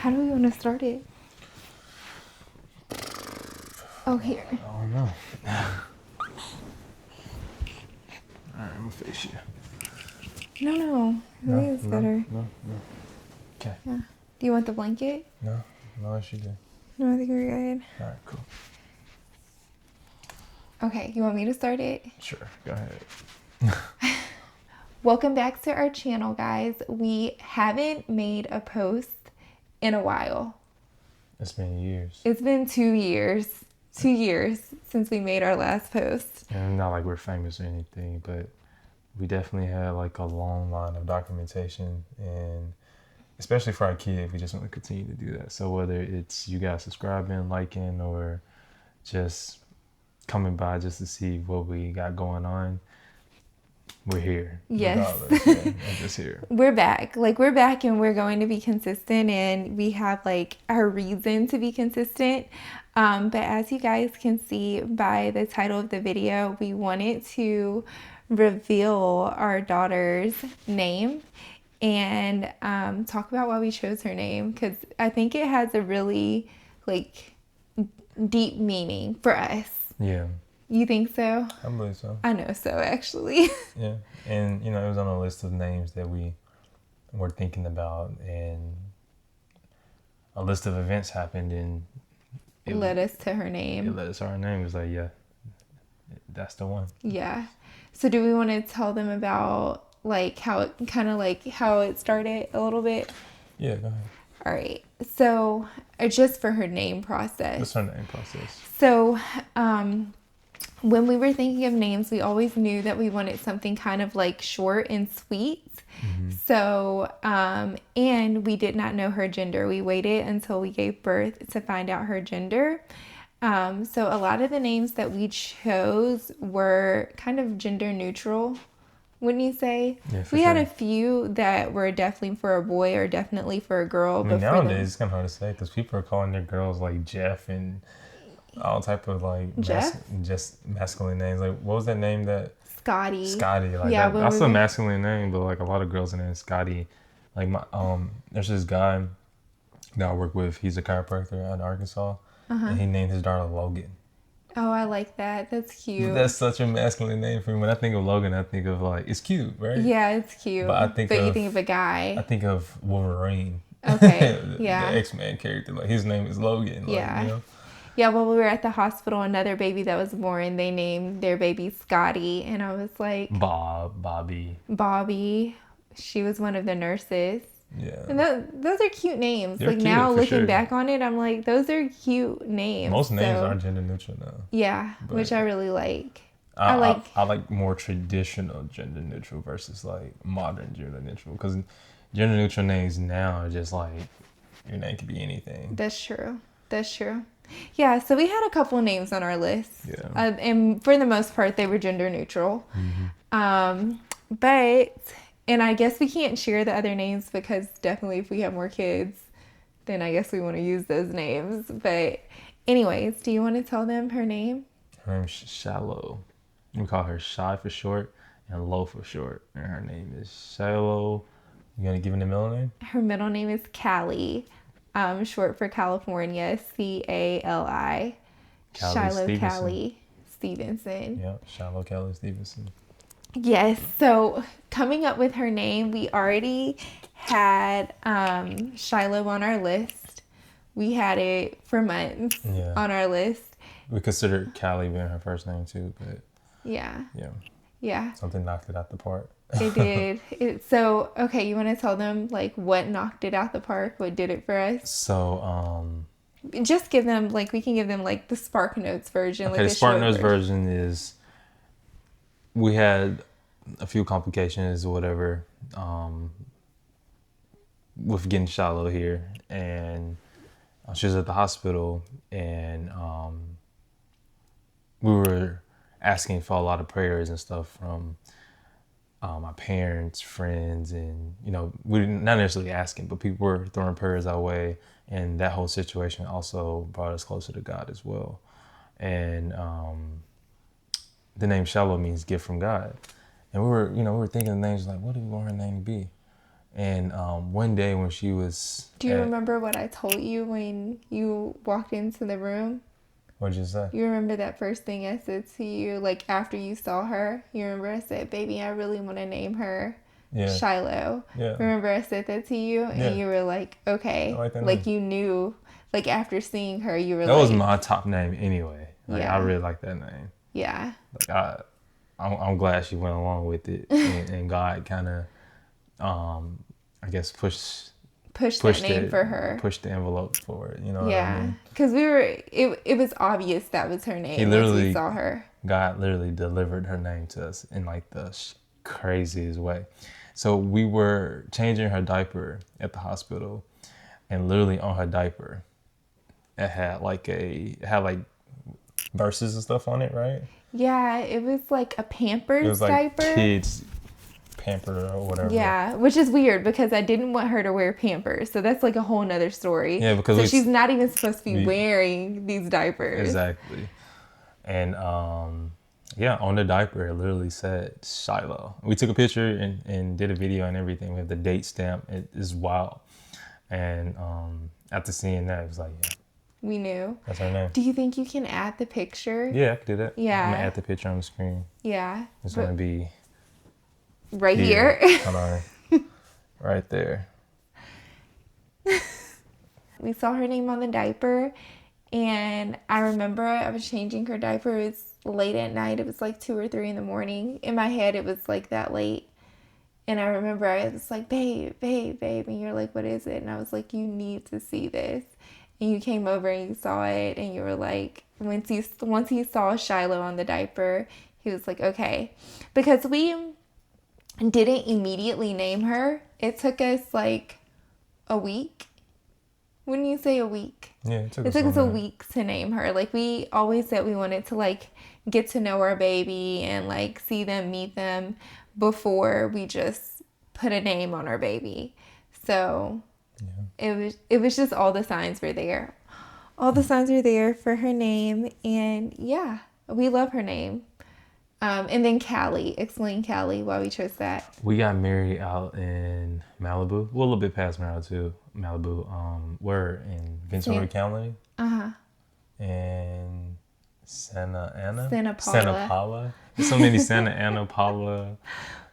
How do we want to start it? Oh, here. I don't know. Alright, I'm gonna face you. No. I think it's better. No. Okay. Yeah. Do you want the blanket? No, I should do. No, I think we're good. Alright, cool. Okay, you want me to start it? Sure, go ahead. Welcome back to our channel, guys. We haven't made a post in a while. It's been years. It's been 2 years. 2 years since we made our last post. And not like we're famous or anything, but we definitely had like a long line of documentation, and especially for our kids, we just want to continue to do that. So whether it's you guys subscribing, liking, or just coming by just to see what we got going on, we're here. Yes. We're just here. We're back. We're back and we're going to be consistent, and we have our reason to be consistent. But as you guys can see by the title of the video, we wanted to reveal our daughter's name and talk about why we chose her name, because I think it has a really deep meaning for us. Yeah. You think so? I believe so. I know so, actually. Yeah. And, it was on a list of names that we were thinking about, and a list of events happened, and it led us to her name. It led us to her name. It was like, yeah, that's the one. Yeah. So do we want to tell them about how it started a little bit? Yeah, go ahead. All right. So just for her name process. What's her name process? So when we were thinking of names, we always knew that we wanted something kind of short and sweet. Mm-hmm. So, and we did not know her gender. We waited until we gave birth to find out her gender. So a lot of the names that we chose were kind of gender neutral, wouldn't you say? Yeah, we had a few that were definitely for a boy or definitely for a girl. I mean, nowadays it's kind of hard to say because people are calling their girls Jeff and all type of just masculine names. What was that name that? Scotty. Yeah, that's a masculine name, but a lot of girls' name is Scotty. There's this guy that I work with. He's a chiropractor in Arkansas, and he named his daughter Logan. Oh, I like that. That's cute. That's such a masculine name for me. When I think of Logan, I think of it's cute, right? Yeah, it's cute. But you think of a guy. I think of Wolverine. Okay. Yeah. The X-Men character. His name is Logan. Yeah. Yeah, well, we were at the hospital, another baby that was born, they named their baby Scotty, and I was like... Bobby. She was one of the nurses. Yeah. And those are cute names. They're cute, now looking back on it, I'm like, those are cute names. Most names are gender neutral now. Yeah, which I really like. I like more traditional gender neutral versus modern gender neutral, because gender neutral names now are just your name could be anything. That's true. Yeah, so we had a couple names on our list. Yeah. And for the most part, they were gender neutral. Mm-hmm. And I guess we can't share the other names because definitely if we have more kids, then I guess we want to use those names. But anyways, do you want to tell them her name? Her name's Shiloh. We call her Shy for short and Low for short. And her name is Shiloh. You gonna give her the middle name? Her middle name is Callie. Short for California, C-A-L-I. Shiloh Callie Stevenson. Yeah, Shiloh Callie Stevenson. Yes, so coming up with her name, we already had Shiloh on our list. We had it for months on our list. We considered Callie being her first name too, but yeah. Something knocked it out the park. It did. So, okay, you want to tell them what knocked it out the park? What did it for us? So, just give them we can give them the Spark Notes version. Okay, the Spark Notes version is we had a few complications or whatever with getting Shiloh here, and she was at the hospital, and we were asking for a lot of prayers and stuff from my parents, friends, and we didn't, not necessarily asking, but people were throwing prayers our way, and that whole situation also brought us closer to God as well. And the name Shiloh means gift from God, and we were thinking of names what do we want her name to be, And one day when she was... Do you remember what I told you when you walked into the room? What'd you say? You remember that first thing I said to you, like after you saw her? You remember I said, baby, I really want to name her Shiloh. Yeah. Remember I said that to you? And you were like, okay. I like that like name. You knew, like after seeing her, you were that was my top name anyway. Like, I really like that name. Yeah. Like, I'm glad she went along with it. and God kind of, I guess, pushed that name for her. Pushed the envelope for it, you know what I mean? Because it was obvious that was her name once we saw her. God literally delivered her name to us in like the craziest way. So we were changing her diaper at the hospital, and literally on her diaper, it had like verses and stuff on it, right? Yeah, it was like a Pampers it was like diaper. Kids Pamper or whatever. Yeah, which is weird because I didn't want her to wear Pampers, so that's like a whole nother story. Yeah, because she's not even supposed to be wearing these diapers. Exactly. And on the diaper it literally said Shiloh. We took a picture and did a video and everything. We have the date stamp. It is wild. And after seeing that, it was like, yeah, we knew. That's her name. Do you think you can add the picture? Yeah, I can do that. Yeah. I'm gonna add the picture on the screen. Yeah. It's gonna be right here. Hold on. Right there. We saw her name on the diaper, and I remember I was changing her diaper. It was late at night. It was like 2 or 3 in the morning. In my head, it was like that late. And I remember I was like, babe. And you're like, what is it? And I was like, you need to see this. And you came over and you saw it, and you were like, once he saw Shiloh on the diaper, he was like, okay. Because we didn't immediately name her. It took us like a week. Wouldn't you say a week? Yeah, it took us a week to name her. Like, we always said we wanted to like get to know our baby and like see them, meet them before we just put a name on our baby. So it was just all the signs were there. All the signs were there for her name, and yeah, we love her name. And then Cali. Explain Cali, why we chose that. We got married out in Malibu. Well, a little bit past Malibu. We're in Ventura County. And Santa Paula. There's so many Santa Ana Paula.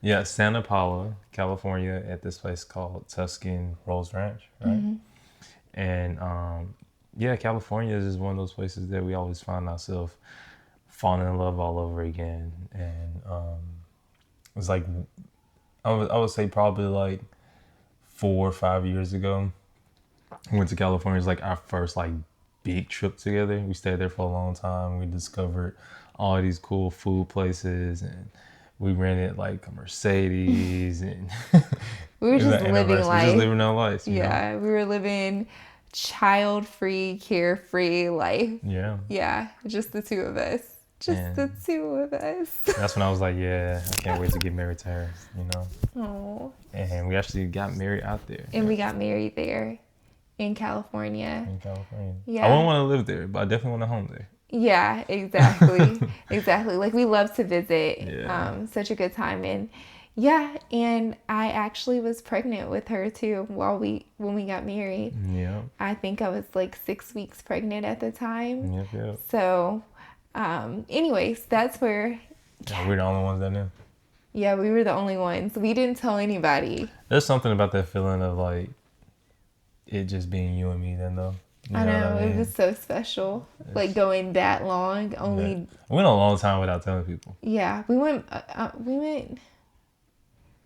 Yeah, Santa Paula, California, at this place called Tuscan Rose Ranch, right? And California is just one of those places that we always find ourselves falling in love all over again. And it's like, I would say probably like 4 or 5 years ago, we went to California. It's like our first like big trip together. We stayed there for a long time. We discovered all these cool food places, and we rented like a Mercedes, and we were just living life. We were just living our lives. Yeah, we were living child-free, carefree life. Yeah. Yeah, just the two of us. The two of us. That's when I was like, yeah, I can't wait to get married to her, you know? Oh. And we actually got married out there. And we got married there in California. Yeah. I wouldn't want to live there, but I definitely want a home there. Yeah, exactly. Exactly. Like, we love to visit. Yeah. Such a good time. And yeah, and I actually was pregnant with her too when we got married. Yeah. I think I was like 6 weeks pregnant at the time. Yep. So anyways, that's where we're the only ones that knew. Yeah, we were the only ones. We didn't tell anybody. There's something about that feeling of like it just being you and me then though. I know, it was so special. Like going that long. We went a long time without telling people. Yeah, we went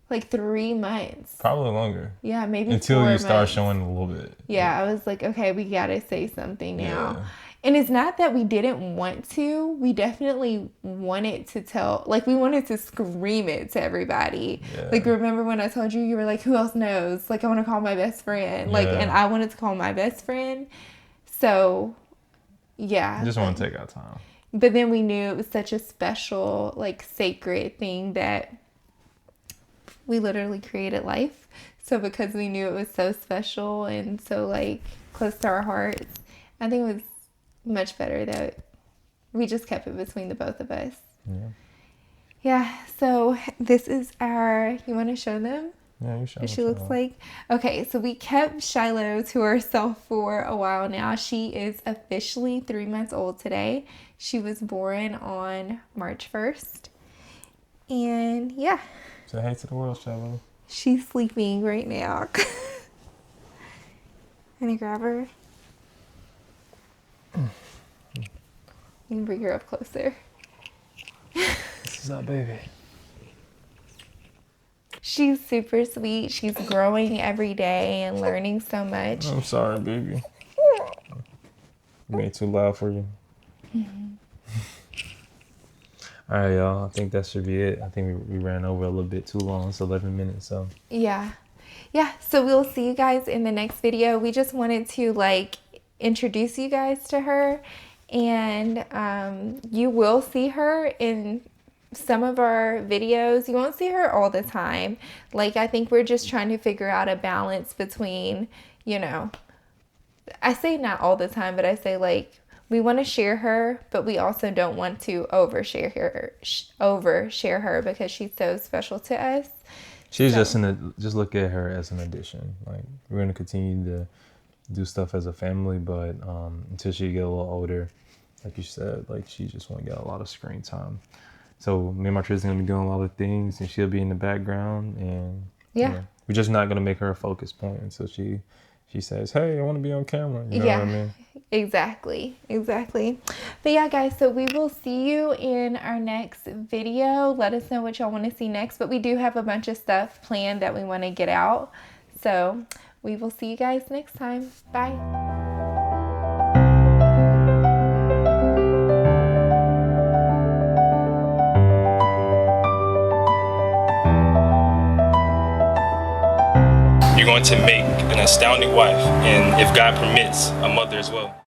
like 3 months. Probably longer. Yeah, maybe until you start showing a little bit. Yeah, I was like, okay, we gotta say something now. Yeah. And it's not that we didn't want to. We definitely wanted to tell. Like, we wanted to scream it to everybody. Yeah. Like, remember when I told you, you were like, who else knows? Like, I want to call my best friend. Like, and I wanted to call my best friend. So, yeah. Just want to take our time. But then we knew it was such a special, like, sacred thing that we literally created life. So because we knew it was so special and so, like, close to our hearts, I think it was much better that we just kept it between the both of us. Yeah, so this is you want to show them? Yeah, you show What me she looks Shiloh. like. Okay, so we kept Shiloh to herself for a while now. She is officially 3 months old today. She was born on March 1st. And yeah, Say hey to the world, Shiloh. she's sleeping right now. Gonna grab her. You can bring her up closer. This is our baby. She's super sweet. She's growing every day and learning so much. I'm sorry, baby. You made it too loud for you. All right, y'all. I think that should be it. I think we ran over a little bit too long. It's 11 minutes, so. Yeah. Yeah, so we'll see you guys in the next video. We just wanted to like introduce you guys to her, and you will see her in some of our videos. You won't see her all the time. Like, I think we're just trying to figure out a balance between, you know, I say not all the time, but I say like we want to share her, but we also don't want to overshare her because she's so special to us. She's So, just look at her as an addition. Like, we're gonna continue to do stuff as a family, but until she get a little older, like you said, like she just want to get a lot of screen time. So me and my Tricey gonna be doing a lot of things, and she'll be in the background, and yeah. we're just not gonna make her a focus point until she says, "Hey, I want to be on camera." You know what I Yeah, mean? exactly. But yeah, guys, so we will see you in our next video. Let us know what y'all want to see next, but we do have a bunch of stuff planned that we want to get out. So we will see you guys next time. Bye. You're going to make an astounding wife, and if God permits, a mother as well.